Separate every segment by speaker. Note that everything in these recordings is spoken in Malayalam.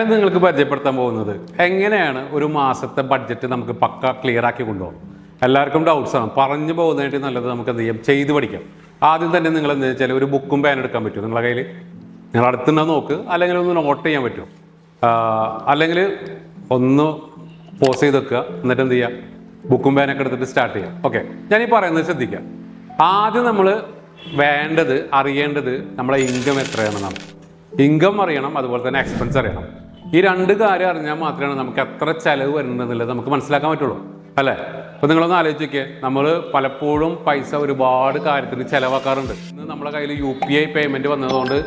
Speaker 1: നിങ്ങൾക്ക് പരിചയപ്പെടുത്താൻ പോകുന്നത് എങ്ങനെയാണ് ഒരു മാസത്തെ ബഡ്ജറ്റ് നമുക്ക് പക്ക ക്ലിയർ ആക്കി കൊണ്ടുപോകും. എല്ലാവർക്കും ഡൗട്ട്സ് ആണ്. പറഞ്ഞു പോകുന്നതായിട്ട് നല്ലത് നമുക്ക് എന്ത് ചെയ്യാം, ചെയ്ത് പഠിക്കാം. ആദ്യം തന്നെ നിങ്ങൾ എന്താ വെച്ചാൽ ഒരു ബുക്കും പേൻ എടുക്കാൻ പറ്റും നിങ്ങളുടെ കയ്യിൽ. നിങ്ങൾ അടുത്തുണ്ടോ നോക്ക്, അല്ലെങ്കിൽ ഒന്ന് നോട്ട് ചെയ്യാൻ പറ്റും, അല്ലെങ്കിൽ ഒന്ന് പോസ് ചെയ്ത് വെക്കുക. എന്നിട്ട് എന്ത് ചെയ്യുക, ബുക്കും പേനൊക്കെ എടുത്തിട്ട് സ്റ്റാർട്ട് ചെയ്യാം. ഓക്കെ, ഞാനീ പറയുന്നത് ശ്രദ്ധിക്കുക. ആദ്യം നമ്മൾ അറിയേണ്ടത് നമ്മളെ ഇൻകം എത്രയാണെന്നാണ്. ഇൻകം അറിയണം, അതുപോലെ തന്നെ എക്സ്പെൻസ് അറിയണം. ഈ രണ്ട് കാര്യം അറിഞ്ഞാൽ മാത്രമാണ് നമുക്ക് എത്ര ചിലവ് വരുന്നുണ്ടെന്നുള്ളത് നമുക്ക് മനസ്സിലാക്കാൻ പറ്റുള്ളൂ, അല്ലേ? അപ്പോൾ നിങ്ങളൊന്ന് ആലോചിച്ച് നോക്കിയേ, നമ്മൾ പലപ്പോഴും പൈസ ഒരുപാട് കാര്യത്തിന് ചിലവാക്കാറുണ്ട്. ഇന്ന് നമ്മുടെ കയ്യിൽ UPI പേയ്മെൻറ്റ് വന്നതുകൊണ്ട്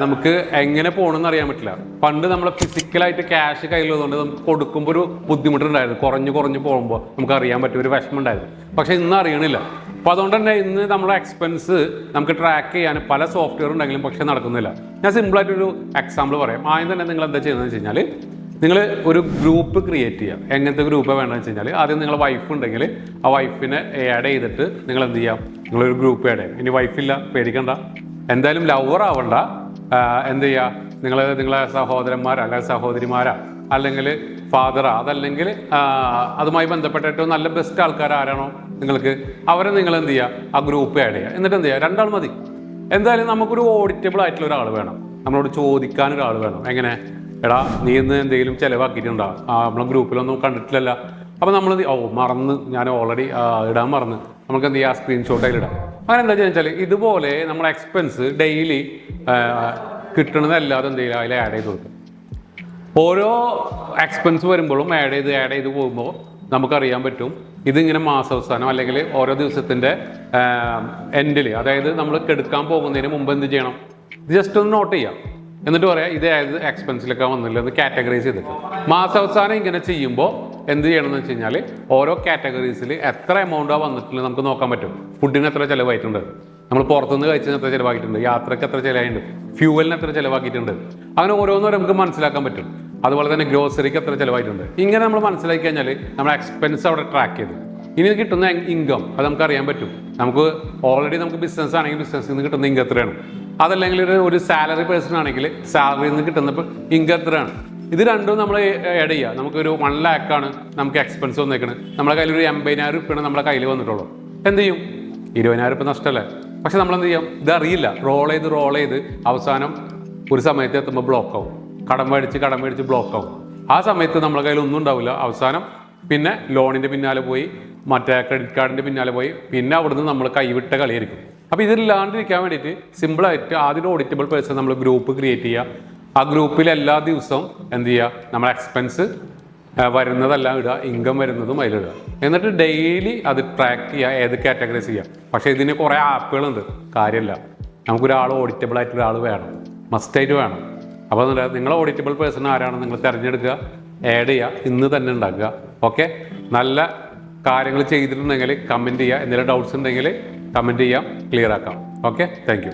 Speaker 1: നമുക്ക് എങ്ങനെ പോകണമെന്ന് അറിയാൻ പറ്റില്ല. പണ്ട് നമ്മൾ ഫിസിക്കലായിട്ട് ക്യാഷ് കയ്യിലുള്ളതുകൊണ്ട് നമുക്ക് കൊടുക്കുമ്പോൾ ഒരു ബുദ്ധിമുട്ടുണ്ടായിരുന്നു. കുറഞ്ഞു പോകുമ്പോൾ നമുക്ക് അറിയാൻ പറ്റും, ഒരു വിഷമം ഉണ്ടായിരുന്നു. പക്ഷേ ഇന്ന് അറിയണില്ല. അപ്പോൾ അതുകൊണ്ട് തന്നെ ഇന്ന് നമ്മളെ എക്സ്പെൻസ് നമുക്ക് ട്രാക്ക് ചെയ്യാൻ പല സോഫ്റ്റ്വെയർ ഉണ്ടെങ്കിലും പക്ഷേ നടക്കുന്നില്ല. ഞാൻ സിമ്പിളായിട്ടൊരു എക്സാമ്പിൾ പറയാം. ആദ്യം തന്നെ നിങ്ങൾ എന്താ ചെയ്യുന്നതെന്ന് വെച്ച് കഴിഞ്ഞാൽ, നിങ്ങൾ ഒരു ഗ്രൂപ്പ് ക്രിയേറ്റ് ചെയ്യുക. എങ്ങനത്തെ ഗ്രൂപ്പ് വേണമെന്ന് വെച്ച് കഴിഞ്ഞാൽ, ആദ്യം നിങ്ങളെ വൈഫ് ഉണ്ടെങ്കിൽ ആ വൈഫിനെ ആഡ് ചെയ്തിട്ട് നിങ്ങൾ എന്ത് ചെയ്യാം, നിങ്ങളൊരു ഗ്രൂപ്പ് ആഡ് ചെയ്യാം. ഇനി വൈഫില്ല, പേടിക്കണ്ട, എന്തായാലും ലവർ ആവണ്ട. എന്ത് ചെയ്യുക, നിങ്ങളെ സഹോദരന്മാരാ അല്ലെങ്കിൽ സഹോദരിമാരാ അല്ലെങ്കിൽ ഫാദറാ, അതല്ലെങ്കിൽ അതുമായി ബന്ധപ്പെട്ട ഏറ്റവും നല്ല ബെസ്റ്റ് ആൾക്കാർ ആരാണോ നിങ്ങൾക്ക്, അവരെ നിങ്ങൾ എന്ത് ചെയ്യുക, ആ ഗ്രൂപ്പ് ആഡ് ചെയ്യുക. എന്നിട്ട് എന്ത് ചെയ്യുക, 2 ആൾ മതി. എന്തായാലും നമുക്കൊരു ഓഡിറ്റബിൾ ആയിട്ടുള്ള ഒരാൾ വേണം, നമ്മളോട് ചോദിക്കാൻ ഒരാൾ വേണം. എങ്ങനെ, എടാ നീ ഇന്ന് എന്തെങ്കിലും ചിലവാക്കിയിട്ടുണ്ടോ, നമ്മളെ ഗ്രൂപ്പിലൊന്നും കണ്ടിട്ടില്ലല്ല. അപ്പോൾ നമ്മൾ മറന്ന്, ഞാൻ ഓൾറെഡി ഇടാൻ മറന്ന്, നമുക്ക് എന്ത് ചെയ്യുക, സ്ക്രീൻഷോട്ട് അതിലിടാം. അങ്ങനെ എന്താ വെച്ചാൽ ഇതുപോലെ നമ്മൾ എക്സ്പെൻസ് ഡെയിലി കിട്ടണതല്ലാതെ എന്ത് ചെയ്യുക, അതിൽ ആഡ് ചെയ്ത് കൊടുക്കും. ഓരോ എക്സ്പെൻസ് വരുമ്പോഴും ആഡ് ചെയ്ത് പോകുമ്പോൾ നമുക്കറിയാൻ പറ്റും ഇതിങ്ങനെ മാസാവസാനം അല്ലെങ്കിൽ ഓരോ ദിവസത്തിൻ്റെ എൻഡിൽ, അതായത് നമ്മൾ കെടുക്കാൻ പോകുന്നതിന് മുമ്പ് എന്ത് ചെയ്യണം, ഇത് ജസ്റ്റ് ഒന്ന് നോട്ട് ചെയ്യാം. എന്നിട്ട് പറയാം ഇത് ഏത് എക്സ്പെൻസിലൊക്കെ വന്നില്ല എന്ന് കാറ്റഗറൈസ് ചെയ്തിട്ട് മാസാവസാനം ഇങ്ങനെ ചെയ്യുമ്പോൾ എന്ത് ചെയ്യണമെന്ന് വെച്ച് കഴിഞ്ഞാൽ, ഓരോ കാറ്റഗറീസിൽ എത്ര എമൗണ്ടാണ് വന്നിട്ടുള്ളത് നമുക്ക് നോക്കാൻ പറ്റും. ഫുഡിന് എത്ര ചിലവായിട്ടുണ്ട്, നമ്മൾ പുറത്തുനിന്ന് കഴിച്ചതിന് എത്ര ചിലവാക്കിയിട്ടുണ്ട്, യാത്രയ്ക്ക് എത്ര ചിലവായിട്ടുണ്ട്, ഫ്യൂവലിന് എത്ര ചിലവാക്കിയിട്ടുണ്ട്, അങ്ങനെ ഓരോന്നും നമുക്ക് മനസ്സിലാക്കാൻ പറ്റും. അതുപോലെ തന്നെ ഗ്രോസറിക്ക് എത്ര ചിലവായിട്ടുണ്ട്. ഇങ്ങനെ നമ്മൾ മനസ്സിലാക്കി കഴിഞ്ഞാൽ നമ്മുടെ എക്സ്പെൻസ് അവിടെ ട്രാക്ക് ചെയ്തു. ഇനി കിട്ടുന്ന ഇൻകം അത് നമുക്ക് അറിയാൻ പറ്റും. നമുക്ക് ഓൾറെഡി നമുക്ക് ബിസിനസ് ആണെങ്കിൽ ബിസിനസ്സിൽ നിന്ന് കിട്ടുന്ന ഇൻകം എത്രയാണ്, അതല്ലെങ്കിൽ ഒരു സാലറി പേഴ്സൺ ആണെങ്കിൽ സാലറിയിൽ നിന്ന് കിട്ടുന്ന ഇൻകം എത്രയാണ്. ഇത് രണ്ടും നമ്മൾ ആഡ് ചെയ്യുക. നമുക്കൊരു 1 lakh നമുക്ക് എക്സ്പെൻസ് വന്നേക്കണ്, നമ്മുടെ കയ്യിൽ ഒരു 80,000 രൂപയാണ് നമ്മുടെ കയ്യിൽ വന്നിട്ടുള്ളൂ. എന്ത് ചെയ്യും, 20,000 രൂപ നഷ്ടമല്ലേ. പക്ഷെ നമ്മളെന്ത് ചെയ്യും, ഇതറിയില്ല. റോൾ ചെയ്ത് അവസാനം ഒരു സമയത്ത് എത്തുമ്പോൾ ബ്ലോക്ക് ആവും. കടം മേടിച്ച് ബ്ലോക്ക് ആവും. ആ സമയത്ത് നമ്മുടെ കയ്യിൽ ഒന്നും ഉണ്ടാവില്ല. അവസാനം പിന്നെ ലോണിൻ്റെ പിന്നാലെ പോയി, മറ്റേ ക്രെഡിറ്റ് കാർഡിൻ്റെ പിന്നാലെ പോയി, പിന്നെ അവിടുന്ന് നമ്മൾ കൈവിട്ട കളിയായിരിക്കും. അപ്പോൾ ഇതില്ലാണ്ടിരിക്കാൻ വേണ്ടിയിട്ട് സിമ്പിളായിട്ട് ആദ്യം ഓഡിറ്റബിൾ പേഴ്സൺ നമ്മൾ ഗ്രൂപ്പ് ക്രിയേറ്റ് ചെയ്യുക. ആ ഗ്രൂപ്പിൽ എല്ലാ ദിവസവും എന്ത് ചെയ്യുക, നമ്മൾ എക്സ്പെൻസ് വരുന്നതെല്ലാം ഇടുക, ഇൻകം വരുന്നതും അതിലിടുക. എന്നിട്ട് ഡെയിലി അത് ട്രാക്ക് ചെയ്യുക, ഏത് കാറ്റഗറൈസ് ചെയ്യുക. പക്ഷേ ഇതിന് കുറേ ആപ്പുകളുണ്ട്, കാര്യമില്ല. നമുക്കൊരാൾ ഓഡിറ്റബിൾ ആയിട്ട് ഒരാൾ വേണം, മസ്റ്റായിട്ട് വേണം. അപ്പോൾ നിങ്ങൾ ഓഡിറ്റബിൾ പേഴ്സൺ ആരാണ് നിങ്ങൾ തിരഞ്ഞെടുക്കുക, ആഡ് ചെയ്യുക, ഇന്ന് തന്നെ ഉണ്ടാക്കുക. ഓക്കെ, നല്ല കാര്യങ്ങൾ ചെയ്തിട്ടുണ്ടെങ്കിൽ കമൻറ്റ് ചെയ്യുക. എന്തെങ്കിലും ഡൗട്ട്സ് ഉണ്ടെങ്കിൽ കമൻറ്റ് ചെയ്യാം, ക്ലിയർ ആക്കാം. Okay, thank you.